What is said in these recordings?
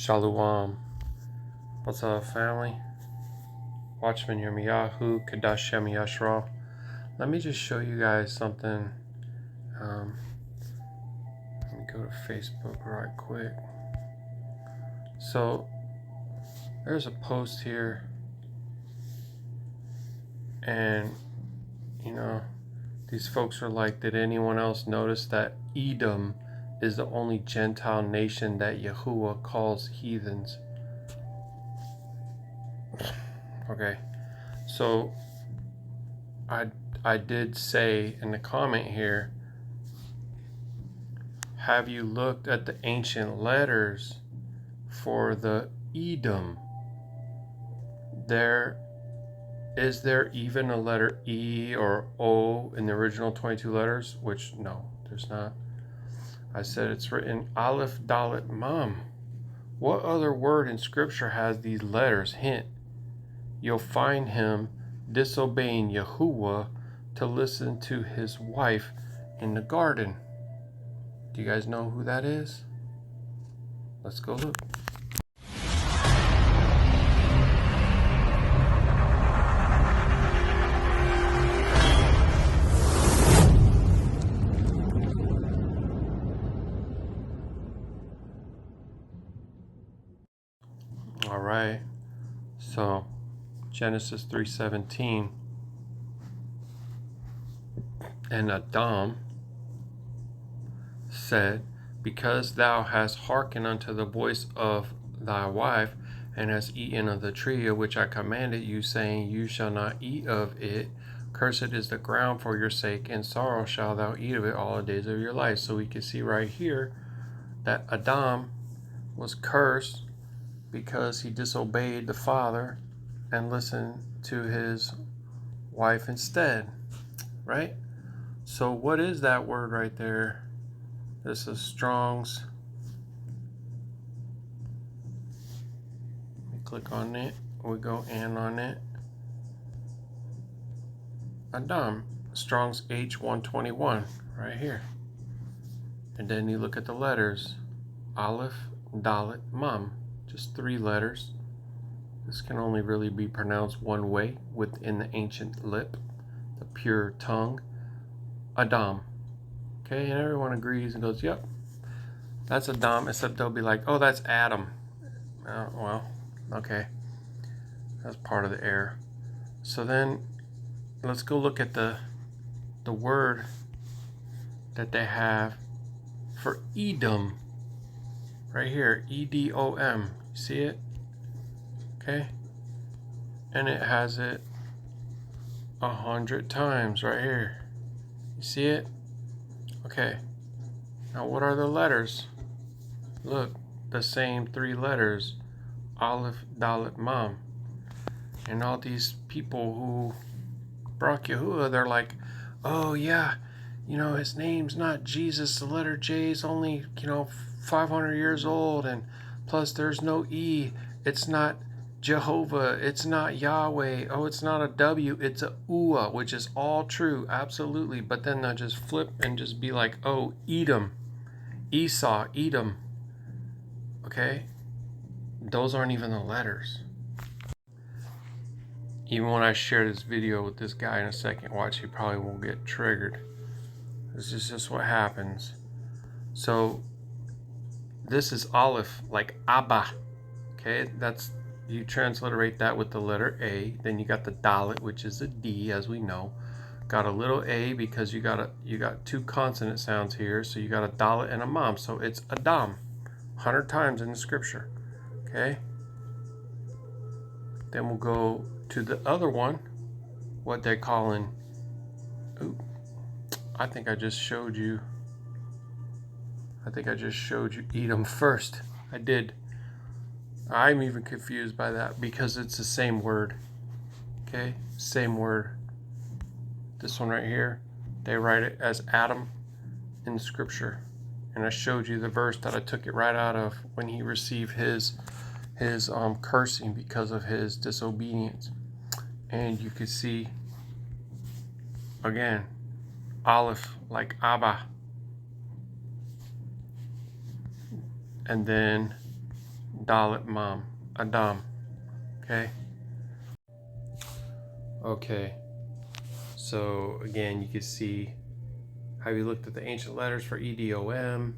Shalom. What's up, family? Watchmen Yahuah, Qadashayam of Yasharal. Let me just show you guys something. Let me go to Facebook right quick. So, there's a post here. And, these folks are like, did anyone else notice that Edom is the only Gentile nation that Yahuah calls heathens? Okay, so I did say in the comment here, have you looked at the ancient letters for the Edom? Is there even a letter E or O in the original 22 letters? Which, no, there's not. I said it's written Aleph, Dalet, Mem. What other word in Scripture has these letters? Hint, you'll find him disobeying Yahuah to listen to his wife in the garden. Do you guys know who that is? Let's go look. All right, so Genesis 3:17, and Edom said, because thou hast hearkened unto the voice of thy wife, and hast eaten of the tree of which I commanded you, saying, you shall not eat of it, cursed is the ground for your sake, and sorrow shalt thou eat of it all the days of your life. So we can see right here that Edom was cursed because he disobeyed the father and listened to his wife instead, right? So what is that word right there? This is Strong's. We click on it, we go in on it. Edom, Strong's H121, right here. And then you look at the letters, Aleph, Dalet, Mem. Just 3 letters. This can only really be pronounced one way within the ancient lip, the pure tongue. Edom. Okay, and everyone agrees and goes, yep, that's Edom, except they'll be like, oh, that's Adam. Well, okay. That's part of the error. So then, let's go look at the word that they have for Edom. Right here, E-D-O-M. You see it? Okay? And it has it 100 times right here. You see it? Okay. Now what are the letters? Look, the same 3 letters. Aleph, Dalet, Mem. And all these people who brought Yahuah, they're like, oh yeah, his name's not Jesus. The letter J is only, 500 years old, and plus there's no E. It's not Jehovah. It's not Yahweh. Oh, it's not a W. It's a Ua, which is all true, absolutely. But then they'll just flip and just be like, oh, Edom, Esau, Edom. Okay? Those aren't even the letters. Even when I share this video with this guy in a second, watch, he probably won't get triggered. This is just what happens. So, this is Aleph, like Abba. Okay, you transliterate that with the letter A. Then you got the Dalet, which is a D, as we know. Got a little A because you got 2 consonant sounds here, so you got a Dalet and a Mem. So it's Edom, 100 times in the Scripture. Okay. Then we'll go to the other one, what they're calling. Ooh, I think I just showed you Edom first. I did. I'm even confused by that because it's the same word. Okay, same word. This one right here, they write it as Adam in the Scripture, and I showed you the verse that I took it right out of when he received his cursing because of his disobedience. And you can see again, Aleph, like Abba, and then Dalet Mem, Adam. Okay. So again, you can see how we looked at the ancient letters for Edom.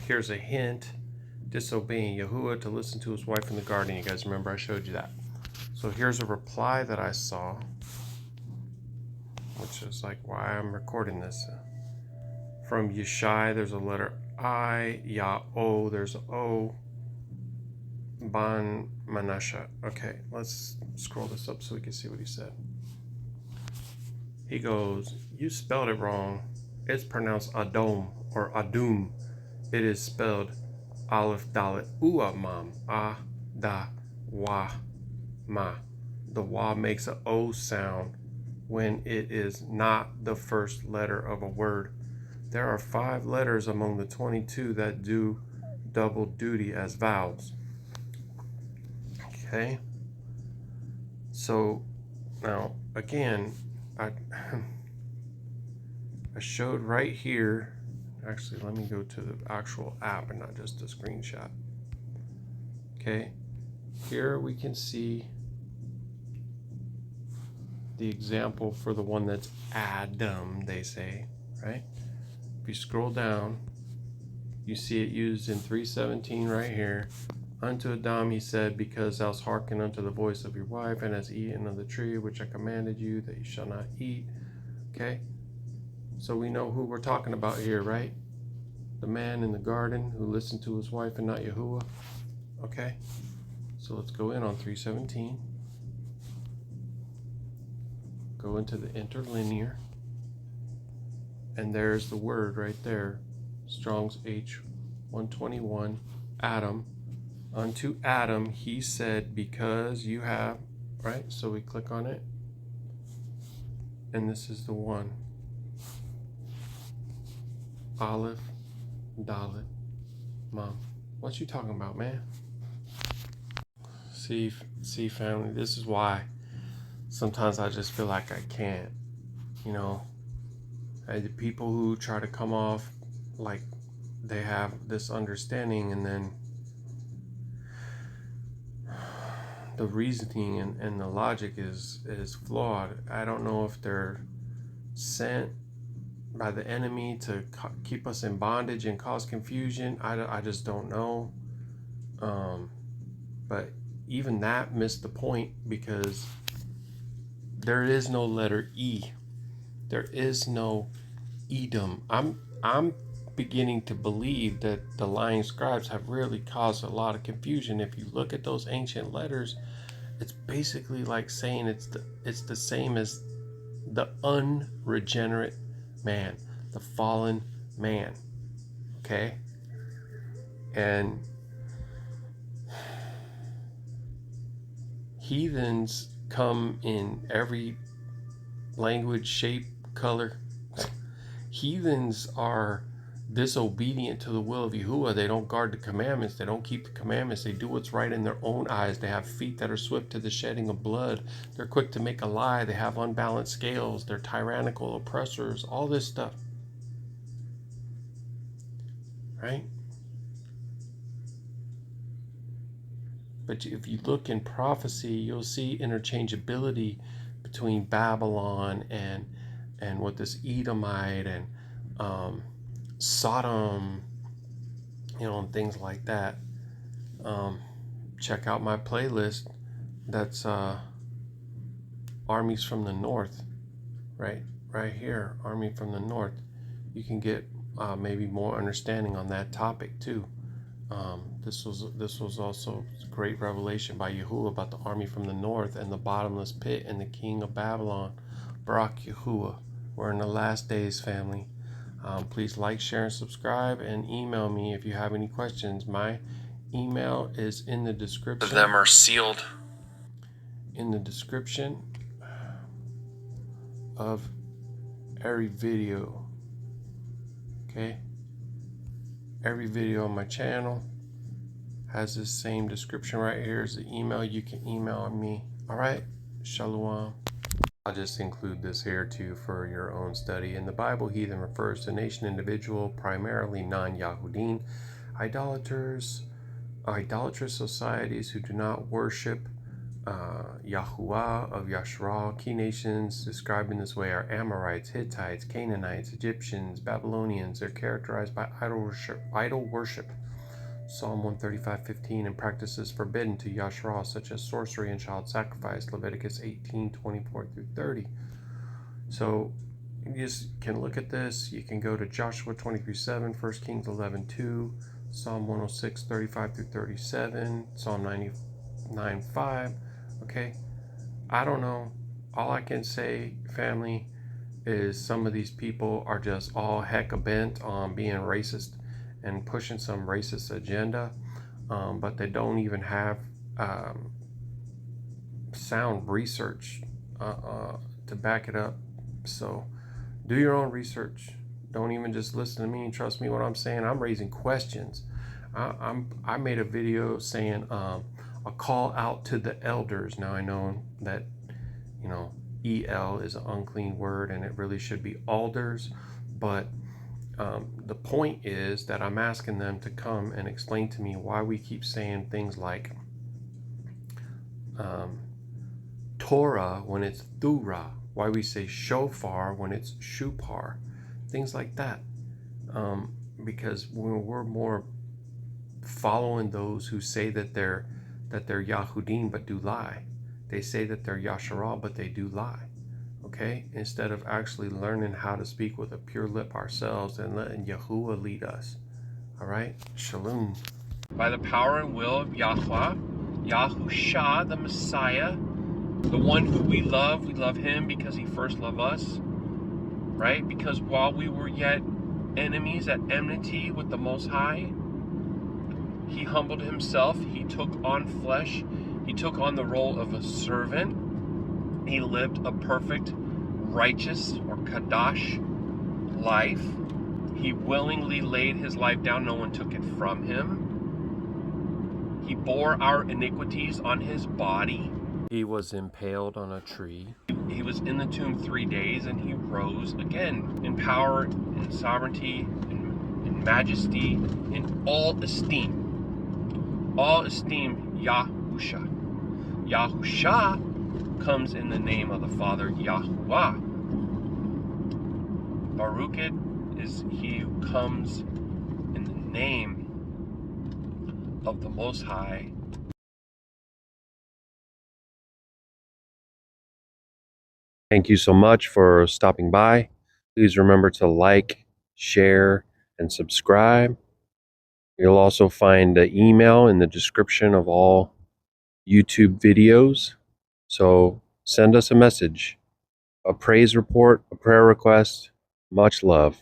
Here's a hint: disobeying Yahuah to listen to his wife in the garden. You guys remember I showed you that. So here's a reply that I saw, which is like why I'm recording this. From Yeshai, there's a letter I, O, there's an O, Ban Manasha. Okay, let's scroll this up so we can see what he said. He goes, you spelled it wrong. It's pronounced Adom or Adum. It is spelled Aleph Dalet Ua Mam. A Da Wa Ma. The Wa makes an O sound when it is not the first letter of a word. There are 5 letters among the 22 that do double duty as vowels. Okay. So now again, I showed right here. Actually, let me go to the actual app and not just a screenshot. Okay. Here we can see the example for the one that's Adam, they say, right? If you scroll down, you see it used in 3:17 right here. Unto Adam he said, because thou hast hearkened unto the voice of your wife, and hast eaten of the tree which I commanded you that you shall not eat. Okay? So we know who we're talking about here, right? The man in the garden who listened to his wife and not Yahuah. Okay? So let's go in on 3:17. Go into the interlinear. And there's the word right there. Strong's H 121. Adam. Unto Adam he said, because you have, right? So we click on it. And this is the one. Aleph Dalet Mem. What you talking about, man? See family, this is why sometimes I just feel like I can't, the people who try to come off like they have this understanding, and then the reasoning and the logic is flawed. I don't know if they're sent by the enemy to keep us in bondage and cause confusion. I just don't know. But even that missed the point, because there is no letter E. There is no Edom. I'm beginning to believe that the lying scribes have really caused a lot of confusion. If you look at those ancient letters, it's basically like saying it's the same as the unregenerate man, the fallen man. Okay? And heathens come in every language, shape, color. Heathens are disobedient to the will of Yahuah. They don't guard the commandments. They don't keep the commandments. They do what's right in their own eyes. They have feet that are swift to the shedding of blood. They're quick to make a lie. They have unbalanced scales. They're tyrannical oppressors. All this stuff. Right? But if you look in prophecy, you'll see interchangeability between Babylon and what this Edomite and Sodom, and things like that. Check out my playlist. That's Armies from the North, right here, Army from the North. You can get maybe more understanding on that topic too. This was also a great revelation by Yahuah about the army from the north and the bottomless pit and the king of Babylon, Baruk Yahuah. We're in the last days, family. Please like, share, and subscribe, and email me if you have any questions. My email is in the description. Of them are sealed. In the description of every video. Okay? Every video on my channel has this same description right here. Is the email. You can email me. All right? Shalom. I'll just include this here too for your own study. In the Bible, heathen refers to nation, individual, primarily non-Yahudim, idolaters, idolatrous societies who do not worship Yahuah of Yasharal. Key nations described in this way are Amorites, Hittites, Canaanites, Egyptians, Babylonians. They're characterized by idol worship. Psalm 135:15, and practices forbidden to Yashar'Al, such as sorcery and child sacrifice. Leviticus 18:24-30. So you just can look at this. You can go to Joshua 23:7, 1 Kings 11:2, Psalm 106:35-37, Psalm 99:5. Okay, I don't know. All I can say, family, is some of these people are just all heck bent on being racist and pushing some racist agenda, but they don't even have sound research to back it up. So do your own research. Don't even just listen to me and trust me what I'm saying. I'm raising questions. I made a video saying a call out to the elders. Now I know that, you know, EL is an unclean word and it really should be alders, but the point is that I'm asking them to come and explain to me why we keep saying things like Torah when it's Thurah, why we say shofar when it's shupar, things like that. Because we're more following those who say that they're Yahudim but do lie. They say that they're Yashar'Al but they do lie. Okay, instead of actually learning how to speak with a pure lip ourselves and letting Yahuwah lead us. All right, Shalom. By the power and will of Yahuwah, Yahusha, the Messiah, the one who we love him because he first loved us, right? Because while we were yet enemies at enmity with the Most High, he humbled himself, he took on flesh, he took on the role of a servant. He lived a perfect, righteous, or Qadash life. He willingly laid his life down. No one took it from him. He bore our iniquities on his body. He was impaled on a tree. He was in the tomb 3 days, and he rose again in power, in sovereignty, in majesty, in all esteem. All esteem Yahusha. Yahusha comes in the name of the Father Yahuwah. Baruk is he who comes in the name of the Most High. Thank you so much for stopping by. Please remember to like, share, and subscribe. You'll also find the email in the description of all YouTube videos. So send us a message, a praise report, a prayer request. Much love.